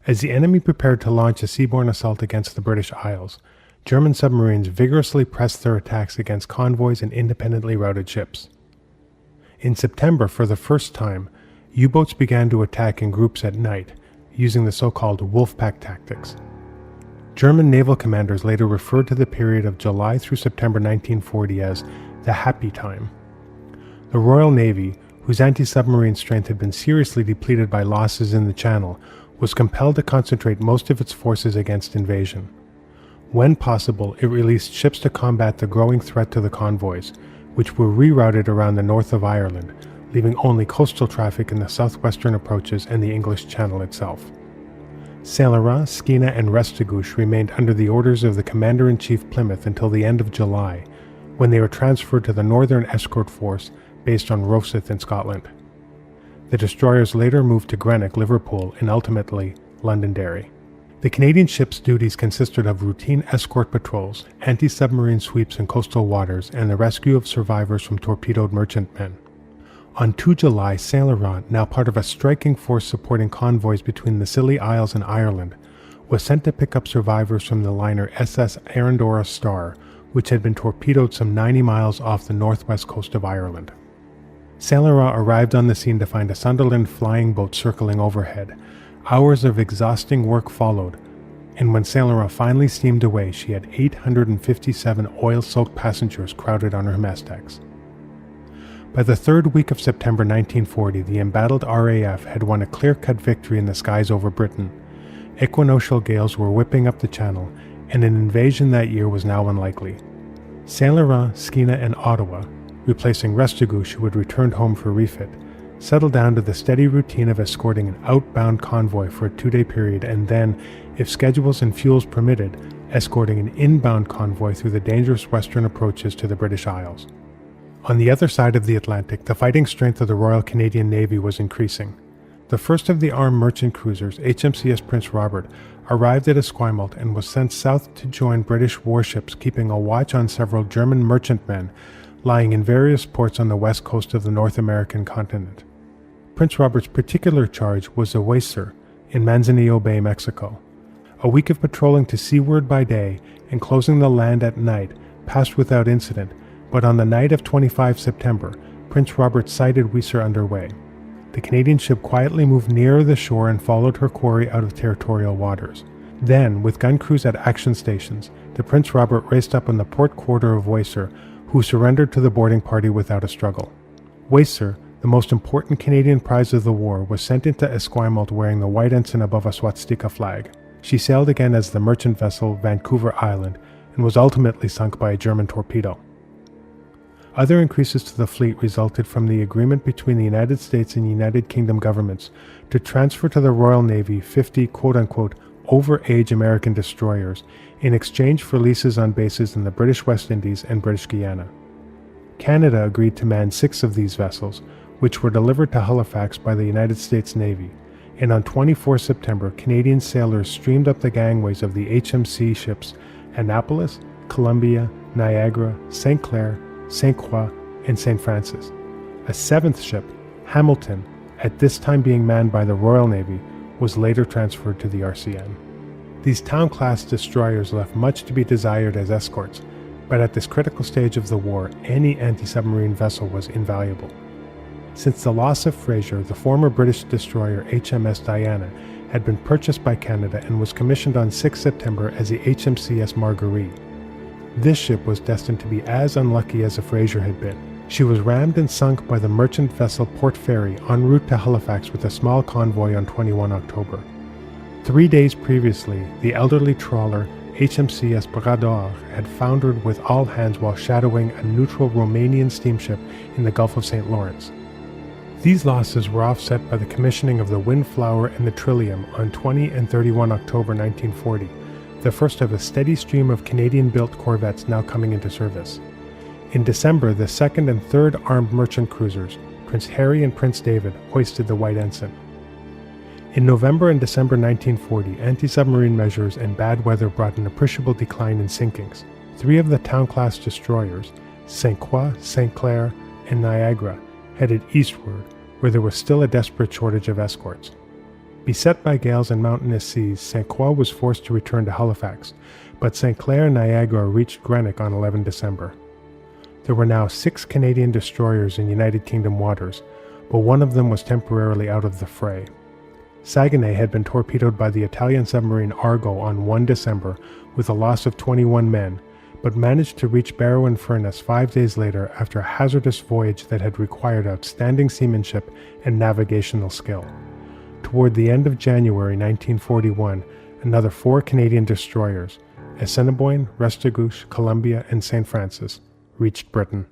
As the enemy prepared to launch a seaborne assault against the British Isles, German submarines vigorously pressed their attacks against convoys and independently routed ships. In September, for the first time, U-boats began to attack in groups at night, using the so-called wolfpack tactics. German naval commanders later referred to the period of July through September 1940 as the happy time. The Royal Navy, whose anti-submarine strength had been seriously depleted by losses in the Channel, was compelled to concentrate most of its forces against invasion. When possible, it released ships to combat the growing threat to the convoys, which were rerouted around the north of Ireland, leaving only coastal traffic in the southwestern approaches and the English Channel itself. Saint-Laurent, Skeena, and Restigouche remained under the orders of the Commander-in-Chief Plymouth until the end of July, when they were transferred to the Northern Escort Force based on Rosyth in Scotland. The destroyers later moved to Greenock, Liverpool, and ultimately Londonderry. The Canadian ships' duties consisted of routine escort patrols, anti-submarine sweeps in coastal waters, and the rescue of survivors from torpedoed merchantmen. On 2 July, Saint-Laurent, now part of a striking force supporting convoys between the Scilly Isles and Ireland, was sent to pick up survivors from the liner SS Arandora Star, which had been torpedoed some 90 miles off the northwest coast of Ireland. Saint-Laurent arrived on the scene to find a Sunderland flying boat circling overhead. Hours of exhausting work followed, and when Saint-Laurent finally steamed away, she had 857 oil-soaked passengers crowded on her mess decks. By the third week of September 1940, the embattled RAF had won a clear-cut victory in the skies over Britain. Equinoctial gales were whipping up the Channel, and an invasion that year was now unlikely. Saint-Laurent, Skeena, and Ottawa, replacing Restigouche, who had returned home for refit, settled down to the steady routine of escorting an outbound convoy for a 2-day period and then, if schedules and fuels permitted, escorting an inbound convoy through the dangerous western approaches to the British Isles. On the other side of the Atlantic, the fighting strength of the Royal Canadian Navy was increasing. The first of the armed merchant cruisers, HMCS Prince Robert, arrived at Esquimalt and was sent south to join British warships, keeping a watch on several German merchantmen lying in various ports on the west coast of the North American continent. Prince Robert's particular charge was the Weiser in Manzanillo Bay, Mexico. A week of patrolling to seaward by day and closing the land at night passed without incident, but on the night of 25 September, Prince Robert sighted Weiser underway. The Canadian ship quietly moved nearer the shore and followed her quarry out of territorial waters. Then, with gun crews at action stations, the Prince Robert raced up on the port quarter of Weiser, who surrendered to the boarding party without a struggle. Weiser, the most important Canadian prize of the war, was sent into Esquimalt wearing the white ensign above a swastika flag. She sailed again as the merchant vessel Vancouver Island and was ultimately sunk by a German torpedo. Other increases to the fleet resulted from the agreement between the United States and United Kingdom governments to transfer to the Royal Navy 50 quote-unquote over-age American destroyers in exchange for leases on bases in the British West Indies and British Guiana. Canada agreed to man 6 of these vessels, which were delivered to Halifax by the United States Navy, and on 24 September, Canadian sailors streamed up the gangways of the HMC ships Annapolis, Columbia, Niagara, St. Clair, St. Croix, and St. Francis. A 7th ship, Hamilton, at this time being manned by the Royal Navy, was later transferred to the RCN. These town-class destroyers left much to be desired as escorts, but at this critical stage of the war, any anti-submarine vessel was invaluable. Since the loss of Fraser, the former British destroyer HMS Diana had been purchased by Canada and was commissioned on 6 September as the HMCS Marguerite. This ship was destined to be as unlucky as the Fraser had been. She was rammed and sunk by the merchant vessel Port Fairy en route to Halifax with a small convoy on 21 October. 3 days previously, the elderly trawler HMCS Bras d'Or had foundered with all hands while shadowing a neutral Romanian steamship in the Gulf of St. Lawrence. These losses were offset by the commissioning of the Windflower and the Trillium on 20 and 31 October 1940, the first of a steady stream of Canadian-built corvettes now coming into service. In December, the 2nd and 3rd armed merchant cruisers, Prince Harry and Prince David, hoisted the white ensign. In November and December 1940, anti-submarine measures and bad weather brought an appreciable decline in sinkings. 3 of the town-class destroyers, St. Croix, St. Clair, and Niagara, headed eastward, where there was still a desperate shortage of escorts. Beset by gales and mountainous seas, St. Croix was forced to return to Halifax, but St. Clair and Niagara reached Greenock on 11 December. There were now 6 Canadian destroyers in United Kingdom waters, but one of them was temporarily out of the fray. Saguenay had been torpedoed by the Italian submarine Argo on 1 December with a loss of 21 men, but managed to reach Barrow-in-Furness 5 days later after a hazardous voyage that had required outstanding seamanship and navigational skill. Toward the end of January 1941, another 4 Canadian destroyers, Assiniboine, Restigouche, Columbia, and St. Francis, reached Britain.